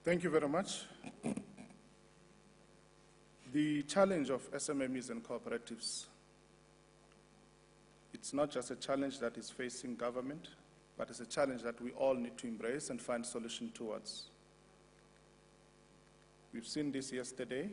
Thank you very much. The challenge of SMEs and cooperatives, it's not just a challenge that is facing government, but it's a challenge that we all need to embrace and find solution towards. We've seen this yesterday.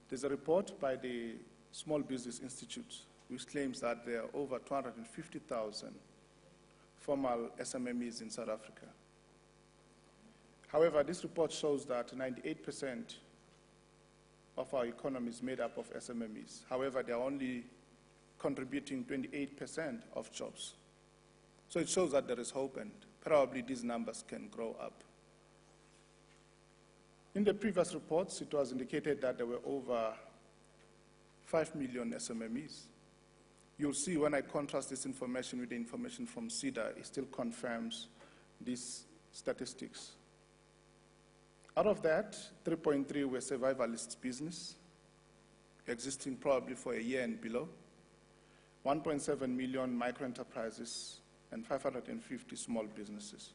There's a report by the Small Business Institute which claims that there are over 250,000 formal SMEs in South Africa. However, this report shows that 98% of our economy is made up of SMEs. However, they are only contributing 28% of jobs. So it shows that there is hope, and probably these numbers can grow up. In the previous reports, it was indicated that there were over 5 million SMEs. You'll see when I contrast this information with the information from SEDA, it still confirms these statistics. Out of that, 3.3 were survivalist business, existing probably for a year and below, 1.7 million micro-enterprises, and 550 small businesses.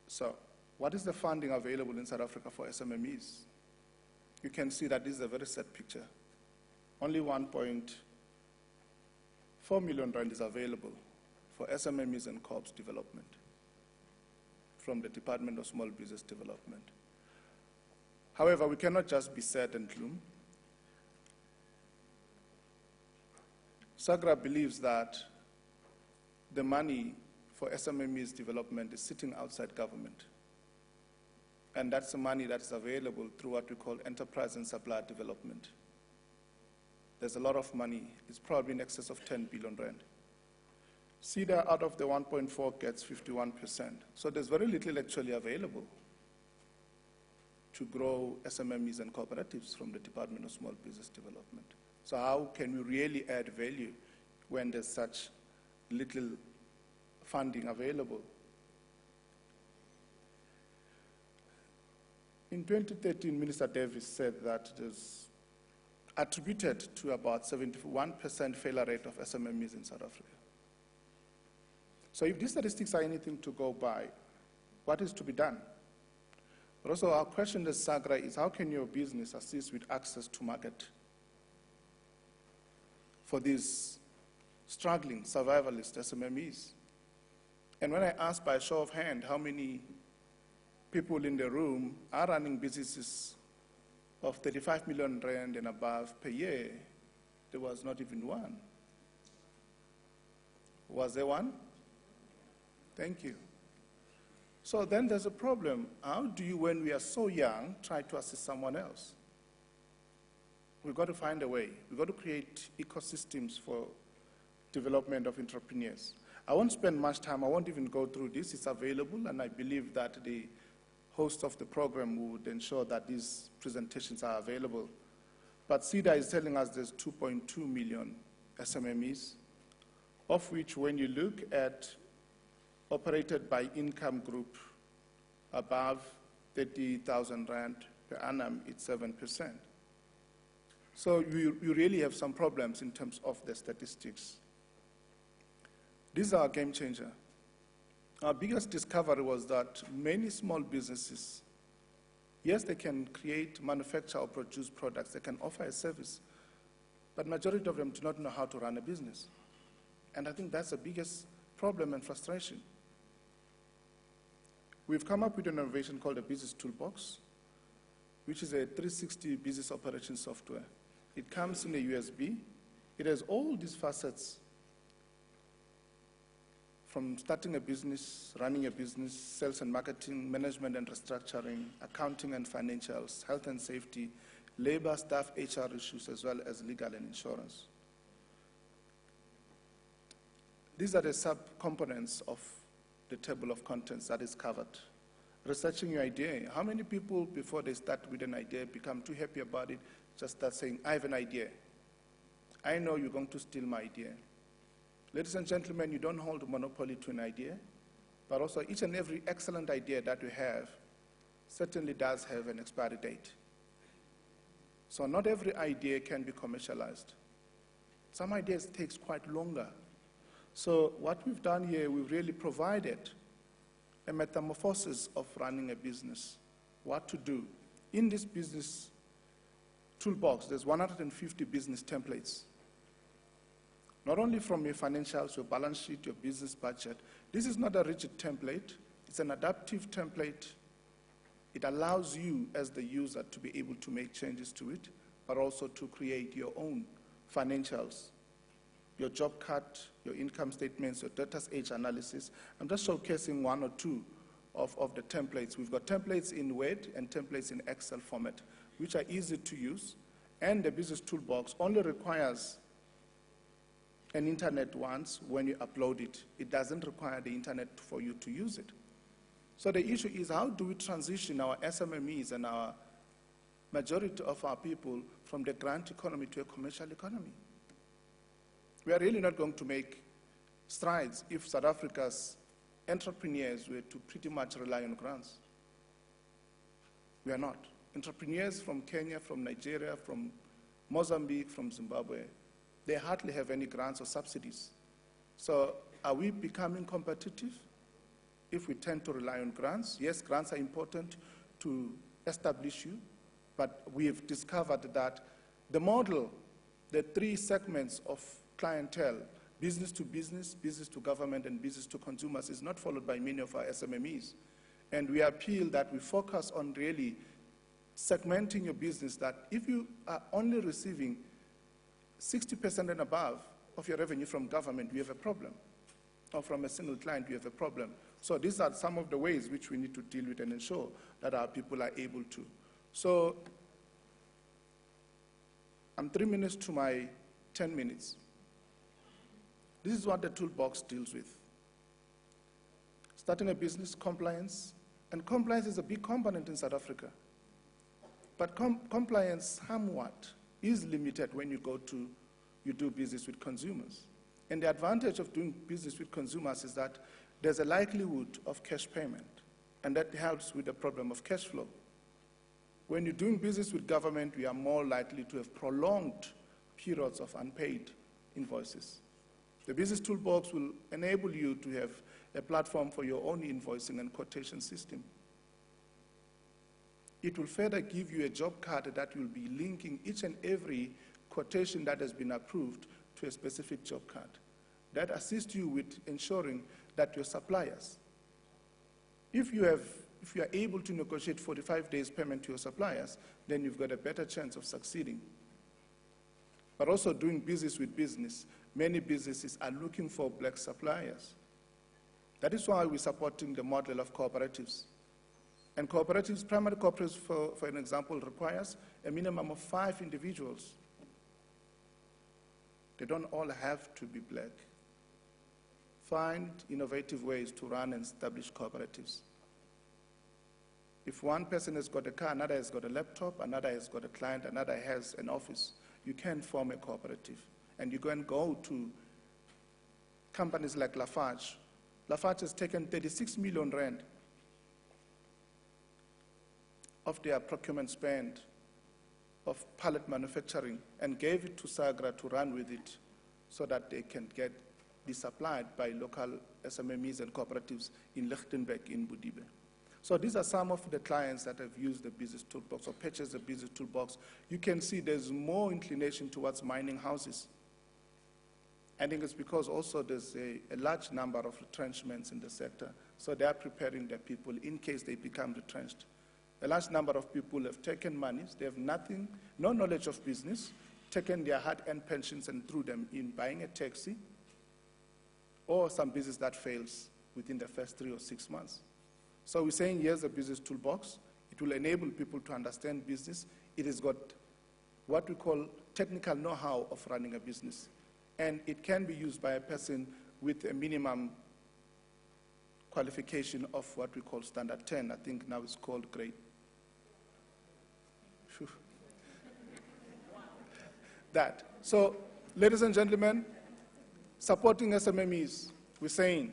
So, what is the funding available in South Africa for SMEs? You can see that this is a very sad picture. Only 1.4 million rand is available for SMEs and co-ops development from the Department of Small Business Development. However, we cannot just be sad and gloom. SAGRA believes that the money for SMEs development is sitting outside government. And that's the money that's available through what we call enterprise and supplier development. There's a lot of money. It's probably in excess of 10 billion rand. SEDA out of the 1.4 gets 51%. So there's very little actually available to grow SMEs and cooperatives from the Department of Small Business Development. So how can we really add value when there's such little funding available? In 2013, Minister Davis said that there's attributed to about 71% failure rate of SMEs in South Africa. So if these statistics are anything to go by, what is to be done? But also our question as SAGRA is, how can your business assist with access to market for these struggling survivalist SMEs? And when I ask by a show of hand how many people in the room are running businesses of 35 million rand and above per year, there was not even one. Was there one? Thank you. So then there's a problem. How do you, when we are so young, try to assist someone else? We've got to find a way. We've got to create ecosystems for development of entrepreneurs. I won't spend much time. I won't even go through this. It's available, and I believe that the host of the program would ensure that these presentations are available. But SEDA is telling us there's 2.2 million SMEs, of which when you look at operated by income group above 30,000 rand per annum, it's 7%. So you really have some problems in terms of the statistics. These are a game changer. Our biggest discovery was that many small businesses, yes, they can create, manufacture, or produce products, they can offer a service, but majority of them do not know how to run a business. And I think that's the biggest problem and frustration. We've come up with an innovation called a Business Toolbox, which is a 360 business operation software. It comes in a USB. It has all these facets, from starting a business, running a business, sales and marketing, management and restructuring, accounting and financials, health and safety, labor, staff, HR issues, as well as legal and insurance. These are the sub-components of the table of contents that is covered. Researching your idea. How many people, before they start with an idea, become too happy about it, just start saying, I have an idea. I know you're going to steal my idea. Ladies and gentlemen, you don't hold a monopoly to an idea, but also each and every excellent idea that you have certainly does have an expiry date. So not every idea can be commercialized. Some ideas take quite longer. So what we've done here, we've really provided a metamorphosis of running a business, what to do. In this business toolbox, there's 150 business templates. Not only from your financials, your balance sheet, your business budget. This is not a rigid template. It's an adaptive template. It allows you as the user to be able to make changes to it, but also to create your own financials, your job cut, your income statements, your debtors age analysis. I'm just showcasing one or two of the templates. We've got templates in Word and templates in Excel format, which are easy to use. And the business toolbox only requires an internet once when you upload it. It doesn't require the internet for you to use it. So the issue is, how do we transition our SMEs and our majority of our people from the grant economy to a commercial economy? We are really not going to make strides if South Africa's entrepreneurs were to pretty much rely on grants. We are not. Entrepreneurs from Kenya, from Nigeria, from Mozambique, from Zimbabwe, they hardly have any grants or subsidies. So are we becoming competitive if we tend to rely on grants? Yes, grants are important to establish you, but we have discovered that the model, the three segments of clientele, business to business, business to government, and business to consumers, is not followed by many of our SMEs. And we appeal that we focus on really segmenting your business, that if you are only receiving 60% and above of your revenue from government, we have a problem. Or from a single client, we have a problem. So these are some of the ways which we need to deal with and ensure that our people are able to. So I'm 3 minutes to my 10 minutes. This is what the toolbox deals with. Starting a business, compliance, and compliance is a big component in South Africa. But compliance somewhat is limited when you do business with consumers. And the advantage of doing business with consumers is that there's a likelihood of cash payment, and that helps with the problem of cash flow. When you're doing business with government, we are more likely to have prolonged periods of unpaid invoices. The business toolbox will enable you to have a platform for your own invoicing and quotation system. It will further give you a job card that will be linking each and every quotation that has been approved to a specific job card. That assists you with ensuring that your suppliers, if you are able to negotiate 45 days payment to your suppliers, then you've got a better chance of succeeding. But also doing business with business, many businesses are looking for black suppliers. That is why we're supporting the model of cooperatives. And cooperatives, primary cooperatives, for an example, requires a minimum of 5 individuals. They don't all have to be black. Find innovative ways to run and establish cooperatives. If one person has got a car, another has got a laptop, another has got a client, another has an office, you can form a cooperative. And you can go to companies like Lafarge. Lafarge has taken 36 million rand of their procurement spend of pallet manufacturing and gave it to Sagra to run with it so that they can be supplied by local SMEs and cooperatives in Lichtenberg, in Budibe. So these are some of the clients that have used the business toolbox or purchased the business toolbox. You can see there's more inclination towards mining houses. I think it's because also there's a large number of retrenchments in the sector, so they are preparing their people in case they become retrenched. A large number of people have taken monies, they have nothing, no knowledge of business, taken their hard-earned pensions and threw them in buying a taxi or some business that fails within the first 3 or 6 months. So we're saying here's a business toolbox. It will enable people to understand business. It has got what we call technical know-how of running a business. And it can be used by a person with a minimum qualification of what we call standard 10. I think now it's called grade. That. So, ladies and gentlemen, supporting SMEs, we're saying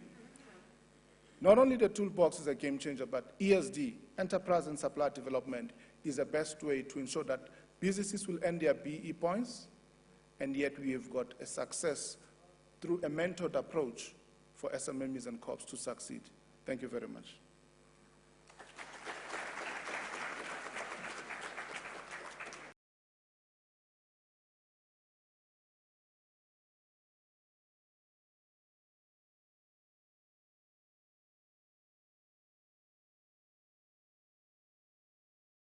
not only the toolbox is a game changer, but ESD, enterprise and supplier development, is the best way to ensure that businesses will earn their BE points, and yet we have got a success through a mentored approach for SMEs and COPs to succeed. Thank you very much.